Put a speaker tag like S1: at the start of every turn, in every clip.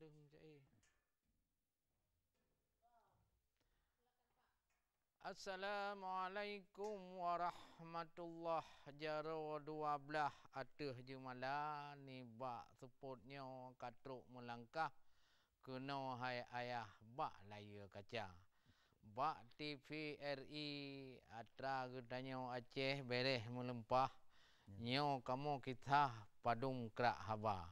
S1: ada Encik. Assalamualaikum warahmatullahi jaro 12 ateh je malam ni bak seputnya katruk melangkah kena hai ayah bak laya kaca. Bak TVRI atra gedanyo Aceh beres melempah. Nyo kamu kita padung kerak haba.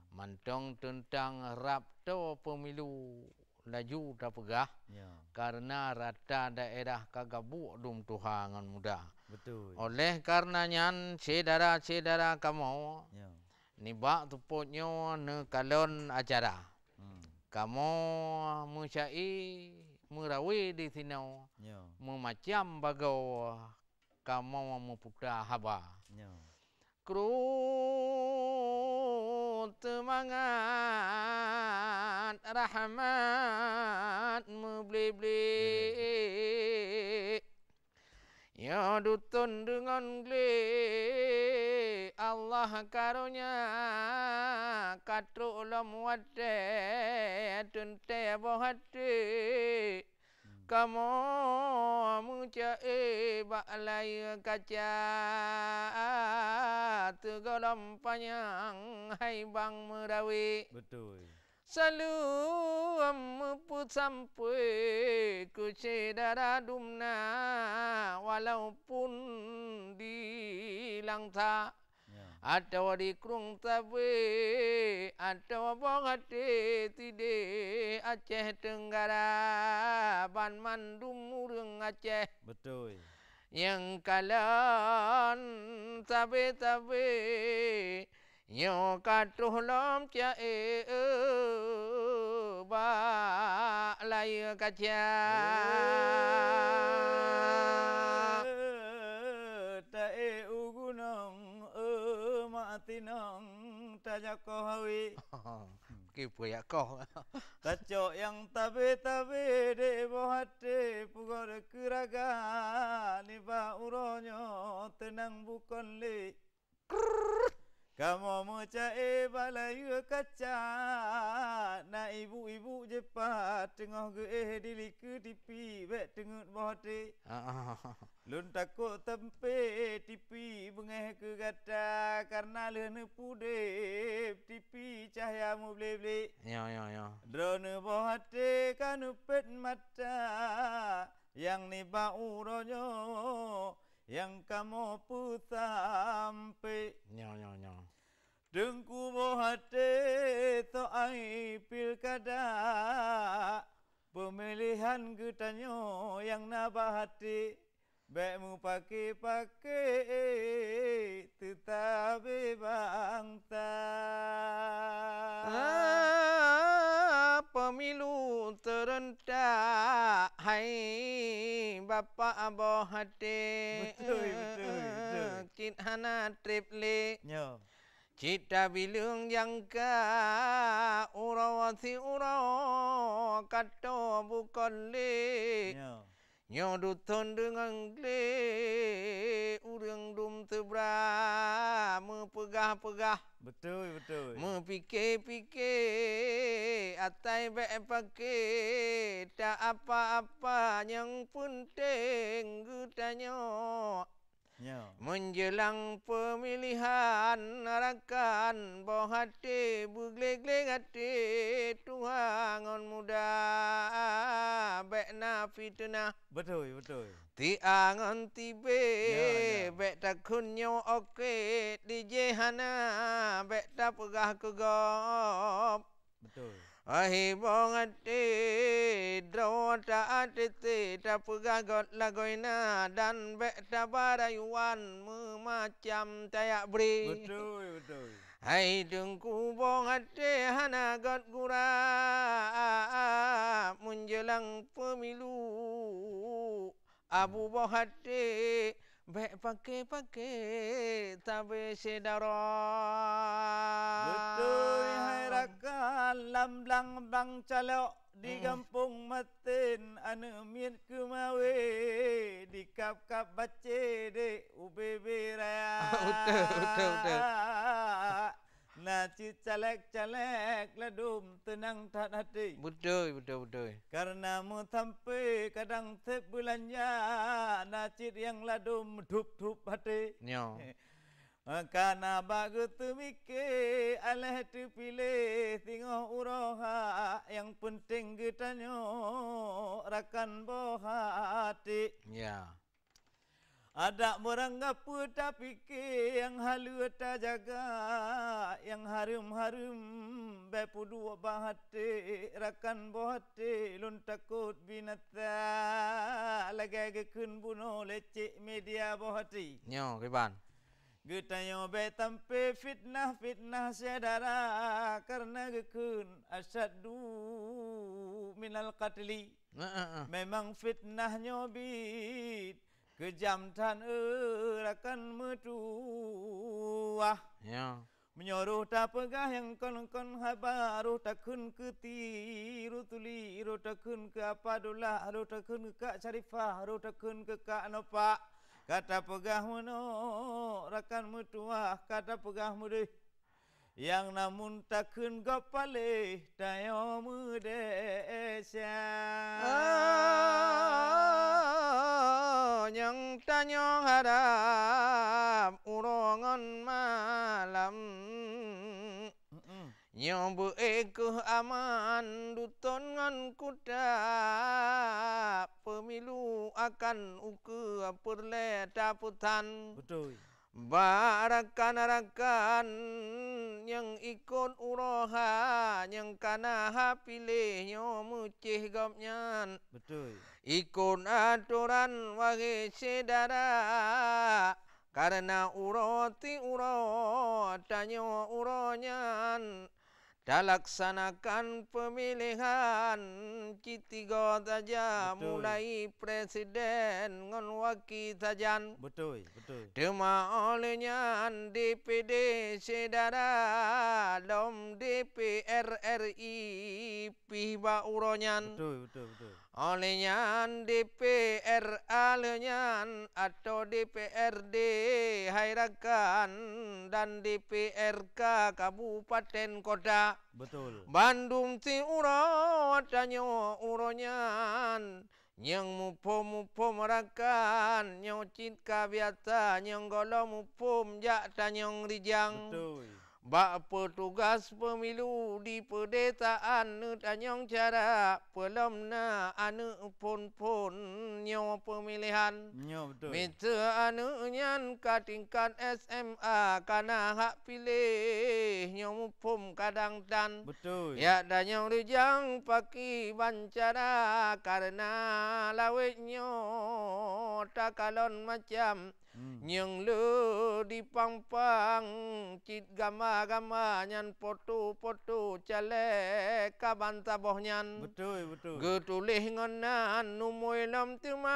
S1: Mantong tentang rapto pemilu laju dah pegah. Karena rata daerah kagabuk dum tuhangan muda.
S2: Betul.
S1: Oleh karenanya saudara-saudara kamu ni bak tuputnya ne kalon acara. Kamu mencai merawi di sini. Memacam bagau kamu mempuka haba. Krut semangat rahmat membeli ya dutun dengan gli Allah karunia katruk lam wate tunte bohati kamu mencai balai kaca tegalam panjang hai bang merawi.
S2: Betul.
S1: Selalu memput sampai ke saudara dumna walaupun di langta atau di krung tabe atau bogate tide Aceh Tenggara ban mandum urang Aceh.
S2: Betul.
S1: Yang kalan tabe-tabe yo katuh lom cae ba laya kaca.
S2: Tae ugunong maatinong tajako hawi.
S1: Kipu ya kau.
S2: Tacok yang tabe-tabe de bohate pugor keraga ni ba uronyo tenang bukan le. Kamu mencai balai kaca na ibu-ibu jepat tengah ge dili ke tipi bet tengut bohate. Lun takut tempe tipi bengeh ke gata karena lene pudep tipi cahaya mu ble-ble.
S1: Ya.
S2: Drone bohate kanupet mata yang ni bauronyo yang kamu pu sampai.
S1: Ya.
S2: Dengku bohate to ai pilkada pemilihan getanyo yang nabahati bekmu pakai tetapi bangta.
S1: Pemilu terentak hai bapa bohate.
S2: Betul.
S1: Kit hana triple.
S2: Nyo.
S1: Cita bilung yang ka urawasi uraw kato bukan le. Nyo dutun dengan le urang dum tebra mepegah-pegah.
S2: Betul.
S1: Mepikir-pikir atai baik pakai tak apa-apa yang penting getanyo. Menjelang pemilihan rakan bohate bugle-gle hati tuhangon muda bekna fitnah.
S2: Betul.
S1: Tiangan tibe bek takunyo oke di jehana bek ta pegah kegop.
S2: Betul.
S1: Ahi bongate draw ta atete ta pegah got lagoina dan bek ta barayuan memacam tayak beri.
S2: Betul.
S1: Hai dengku bongate hana got gura menjelang pemilu abu bohate baik pakai tabe sedara.
S2: Betul hai rakan lamblang bang calok di kampung matin ane mian kemawe di kap-kap bace de UBB raya.
S1: Betul.
S2: Na Nacit calek-calek ladum tenang tak hati.
S1: Betul.
S2: Karena mu sampai kadang sebelanja nacit yang ladum dhup-dhup hati.
S1: Nyo.
S2: Karena bagus tu mikir alah tu pilih tengok uroha yang penting kita nyo rakan bohati.
S1: Ya.
S2: Ada orang ngapa tak fikir yang halu tak jaga yang harum-harum bepudu bahati rakan bohati lun takut binatang lagi gekun bunuh lecek media bohati.
S1: Nyo cái bạn.
S2: Getayo betampe fitnah saudara karena gekun asyaddu minal qatli. Memang fitnahnya bid kejam tan rakan metuah.
S1: Ya.
S2: Menyuruh tak pegah yang kon-kon habaru takun ke tiru tuli ru takun ke apa dolah ru takun ke Kak Syarifah ru takun ke Kak Nopak. Kata pegah muno rakan mutuah kata pegah mude yang namun takun gopale tayo mudesya
S1: Yang tanyong harap urongan malam Yang beekeh aman duton ngan kuda pemilu akan uke perle taputan.
S2: Betul.
S1: Barakan-rakan yang ikut uroha yang kana pilihnya mucih gopnyan.
S2: Betul.
S1: Ikut aturan wahai saudara karena uroti tanyo uronyan. Laksanakan pemilihan Citigo saja mulai presiden ngon wakil sajan.
S2: Betul.
S1: Tema olehnya DPD saudara dom DPR RI pihba uronyan.
S2: Betul.
S1: Olehnya DPR alenyan atau DPRD Hairakan dan DPRK Kabupaten Kota.
S2: Betul.
S1: Bandung ti uro tanyo uronyan yang mupo merakan nyocit kabiata yang golo mupo jak tanyong rijang.
S2: Betul.
S1: Bak petugas pemilu di pedesaan tanyong cara pelom na anu pun nyo pemilihan.
S2: Nyo betul.
S1: Mita anu nyan ka tingkat SMA kana hak pilih nyo mupum kadang dan.
S2: Betul.
S1: Ya danyong rijang paki bancara karena lawet nyo takalon macam yang le dipampang cit gama nyan foto calek kaban tabohnyan.
S2: Betul.
S1: Getulih ngonan numoy lam tuma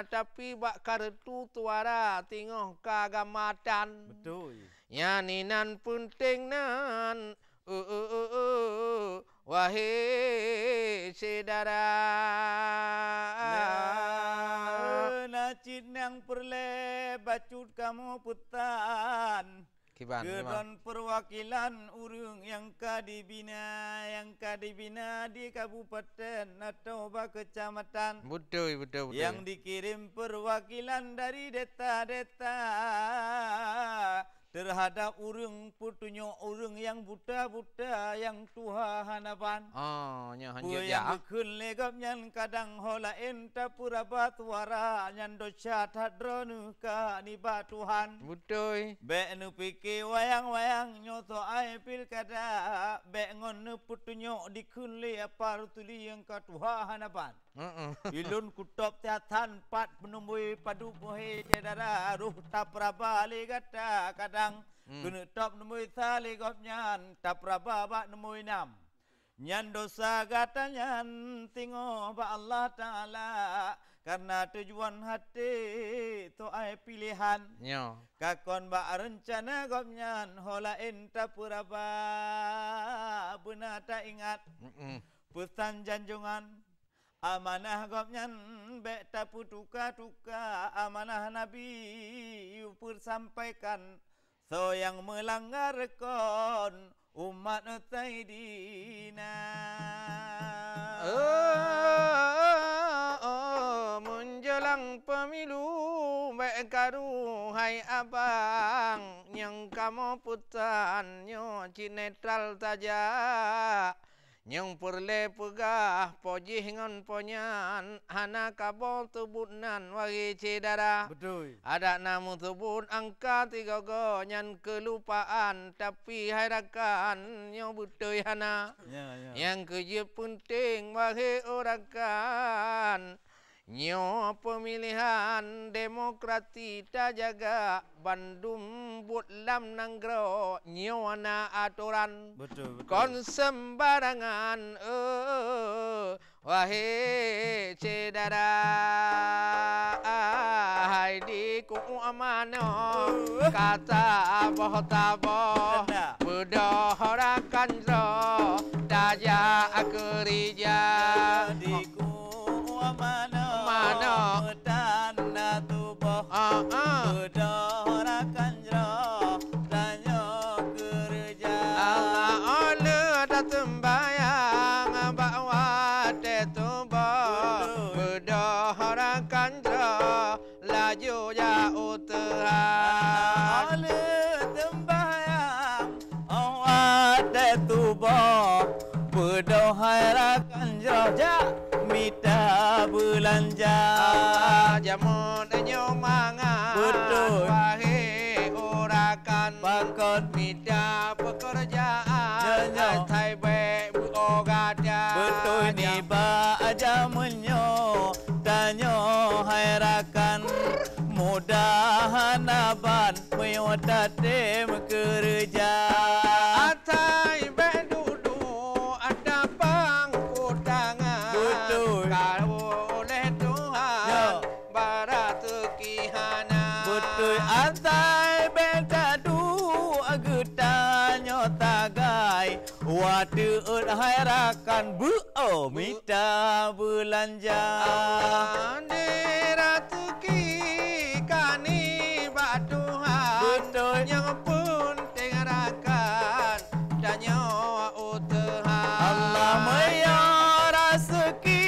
S1: tapi bak kartu tuara tingoh kagamatan.
S2: Betul.
S1: Yaninan penting nan wahai saudara.
S2: Nacit yang perle bacut kamu putan. Geron perwakilan urung yang kadibina di kabupaten atau kecamatan.
S1: Betul.
S2: Yang dikirim perwakilan dari deta-deta terhadap urung putunyo urung yang buta yang tuha hanapan.
S1: Nya
S2: hanjut ya. Yang bekun legap nyan kadang hola enta pura batuara nyan dosa tadronu ka ni batuhan.
S1: Betul.
S2: Be nu pike wayang nyoto ai pilkada be ngon nu putunyo dikun le apa tuli yang ka tuha hanapan. Ilun kutop tiatan pat menemui padu bohe cedara ruh tapraba legata kadang kena top nemui tali gop nyan tapraba bak nemui nam nyan dosa gata nyan tingo ba Allah Ta'ala karena tujuan hati to ai pilihan kakon ba rencana gop nyan hola enta puraba benata ingat pesan janjungan amanah gopnyan bek tapu tuka amanah Nabi upur sampaikan so yang melanggar kon umat Saidina
S1: menjelang pemilu baik kadu hai abang yang kamu putanyo netral saja yang perle pegah pojih ngon ponyan hana kabol tubunan wagi cedara
S2: betul
S1: ada namu tubun angka 3 go nyan kelupaan tapi harakan nyo betul hana yang kerja penting wagi orakan nyo pemilihan demokrati tak jaga Bandung but lam nanggro nyo ana aturan
S2: betul
S1: kon sembarangan wahai cedara hai di ku amano kata boh taboh bedohrakan ro daya kerja
S2: di ku amano tanah tubuh bedohrakan ro daya kerja
S1: Allah sembayang bawa tetubuh bedohrakan ro laju ya utara
S2: sembayang awak tetubuh bedohrakan ro minta belanja
S1: jamun nyo mangan
S2: betul
S1: wahai orakan
S2: bakon
S1: minta pekerjaan thai be ogada
S2: betul ni ba jamunyo danyo hairakan mudahan aban meyotate kerja
S1: atai be dudu ada bangku tangan
S2: betul
S1: kalau oleh Tuhan barat kihana
S2: betul atai be dadu agutanyo tagai wadu hairakan bu minta belanja
S1: ratu ki kani Tuhan
S2: betul
S1: yang pun tengarakan dan nyawa utuhan
S2: Allah maya rezeki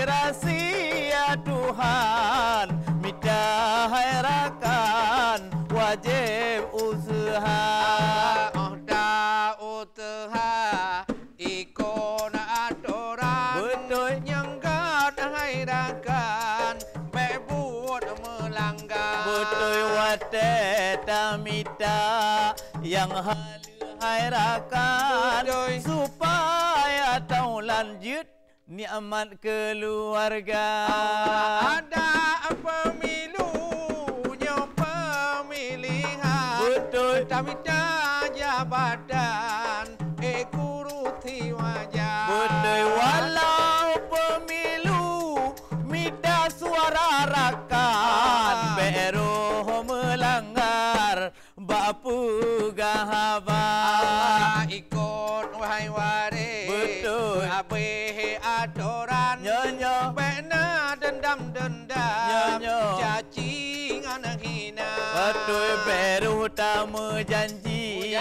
S2: rahasia Tuhan minta hairakan wajib usaha
S1: dah utuhan ikon aturan
S2: betul
S1: yang gad hairakan bebut melanggar
S2: betul wateta minta yang hairakan supaya tahu lanjut nikmat keluarga
S1: ada pemilu nyo pemilihan
S2: betul
S1: tapi dah jabatan kuruti wajah
S2: betul walau pemilu minta suara rakan beru melanggar bapu gahaba
S1: ikut wahai waris
S2: betul
S1: abe aturan
S2: nyonya
S1: bena dendam
S2: nyonya
S1: cacing anak hina
S2: betul beru tamu janji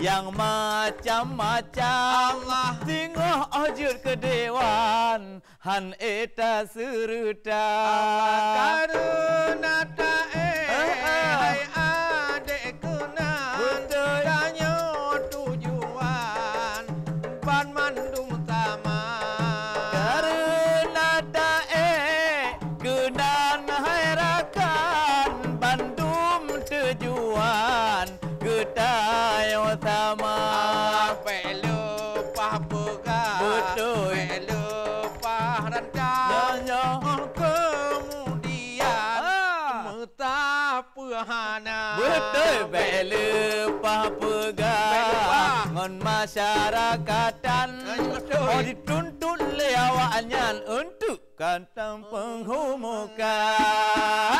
S2: yang macam-macam
S1: Allah
S2: tinggal ajur ke dewan han eta seruta
S1: karena tak hai adek kenan danyo tujuan ban mandum sama
S2: karena tak kenan hairakan bandum tujuan ketayo sama
S1: lupa pegah
S2: betul
S1: lupa rendah kemudian metapahana
S2: betul lupa pegah ngon masyarakatan oh dituntut lewatnya untuk kantong penghumukan